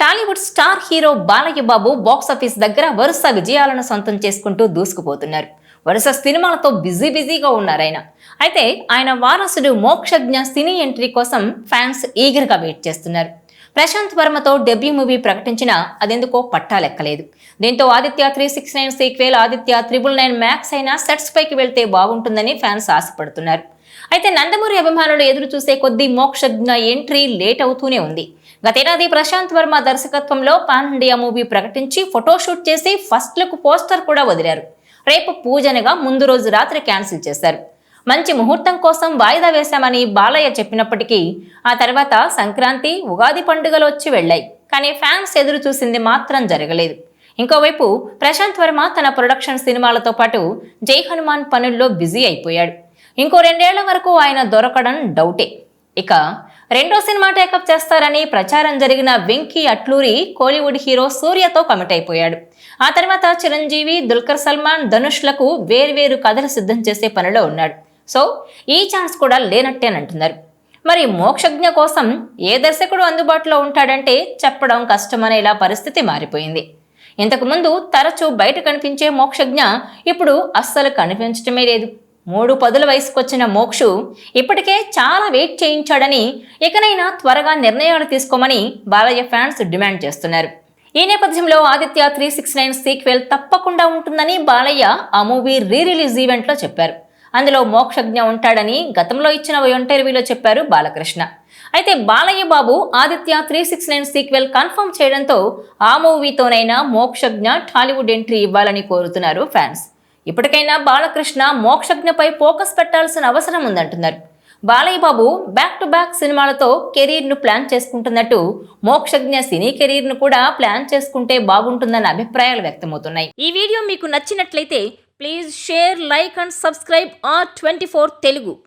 Tollywood star hero Balayya Babu box office దగ్గర వరుస విజయాలను సొంతం చేసుకుంటూ దూసుకుపోతున్నారు. వరుస సినిమాలతో బిజీగా ఉన్నారు ఆయన. అయితే ఆయన వారసుడు మోక్షజ్ఞ సినీ ఎంట్రీ కోసం ఫ్యాన్స్ ఈగర్గా వెయిట్ చేస్తున్నారు. ప్రశాంత్ వర్మతో డెబ్యూ మూవీ ప్రకటించినా అదెందుకో పట్టాలెక్కలేదు. దీంతో ఆదిత్య 369 సీక్వెల్ ఆదిత్య 999 మ్యాక్స్ అయినా సెట్స్ పైకి వెళ్తే బాగుంటుందని ఫ్యాన్స్ ఆశపడుతున్నారు. అయితే నందమూరి అభిమానులు ఎదురు చూసే కొద్దీ మోక్షజ్ఞ ఎంట్రీ లేట్ అవుతూనే ఉంది. గతేడాది ప్రశాంత్ వర్మ దర్శకత్వంలో పాన్ ఇండియా మూవీ ప్రకటించి ఫోటోషూట్ చేసి ఫస్ట్ లుక్ పోస్టర్ కూడా వదిలారు. రేపు పూజనగా ముందు రోజు రాత్రి క్యాన్సిల్ చేశారు. మంచి ముహూర్తం కోసం వాయిదా వేశామని బాలయ్య చెప్పినప్పటికీ ఆ తర్వాత సంక్రాంతి, ఉగాది పండుగలు వచ్చి వెళ్లాయి. కానీ ఫ్యాన్స్ ఎదురు చూసింది మాత్రం జరగలేదు. ఇంకోవైపు ప్రశాంత్ వర్మ తన ప్రొడక్షన్ సినిమాలతో పాటు జై హనుమాన్ పనుల్లో బిజీ అయిపోయాడు. ఇంకో 2 ఏళ్ల వరకు ఆయన దొరకడం డౌటే. ఇక రెండో సినిమా టేకప్ చేస్తారని ప్రచారం జరిగిన వెంకీ అట్లూరి కోలీవుడ్ హీరో సూర్యతో కమిట్ అయిపోయాడు. ఆ తర్వాత చిరంజీవి, దుల్కర్ సల్మాన్, ధనుష్లకు వేర్వేరు కథలు సిద్ధం చేసే పనిలో ఉన్నాడు. సో ఈ ఛాన్స్ కూడా లేనట్టేనంటున్నారు. మరి మోక్షజ్ఞ కోసం ఏ దర్శకుడు అందుబాటులో ఉంటాడంటే చెప్పడం కష్టమనేలా పరిస్థితి మారిపోయింది. ఇంతకుముందు తరచూ బయట కనిపించే మోక్షజ్ఞ ఇప్పుడు అస్సలు కనిపించటమే లేదు. 3 పదుల వయసుకొచ్చిన మోక్షు ఇప్పటికే చాలా వెయిట్ చేయించాడని, ఇకనైనా త్వరగా నిర్ణయాలు తీసుకోమని బాలయ్య ఫ్యాన్స్ డిమాండ్ చేస్తున్నారు. ఈ నేపథ్యంలో ఆదిత్య 369 సీక్వెల్ తప్పకుండా ఉంటుందని బాలయ్య ఆ మూవీ రిలీజ్ ఈవెంట్లో చెప్పారు. అందులో మోక్షజ్ఞ ఉంటాడని గతంలో ఇచ్చిన ఓ ఇంటర్వ్యూలో చెప్పారు బాలకృష్ణ. అయితే బాలయ్య బాబు ఆదిత్య 369 సీక్వెల్ కన్ఫర్మ్ చేయడంతో ఆ మూవీతోనైనా మోక్షజ్ఞ టాలీవుడ్ ఎంట్రీ ఇవ్వాలని కోరుతున్నారు ఫ్యాన్స్. ఇప్పటికైనా బాలకృష్ణ మోక్షజ్ఞపై ఫోకస్ పెట్టాల్సిన అవసరం ఉందంటున్నారు. Balayya Babu back to back సినిమాలతో కెరీర్ను ప్లాన్ చేసుకుంటున్నట్టు మోక్షజ్ఞ సినీ కెరీర్ను కూడా ప్లాన్ చేసుకుంటే బాగుంటుందన్న అభిప్రాయాలు వ్యక్తమవుతున్నాయి. ఈ వీడియో మీకు నచ్చినట్లయితే please share, like and subscribe R24 Telugu.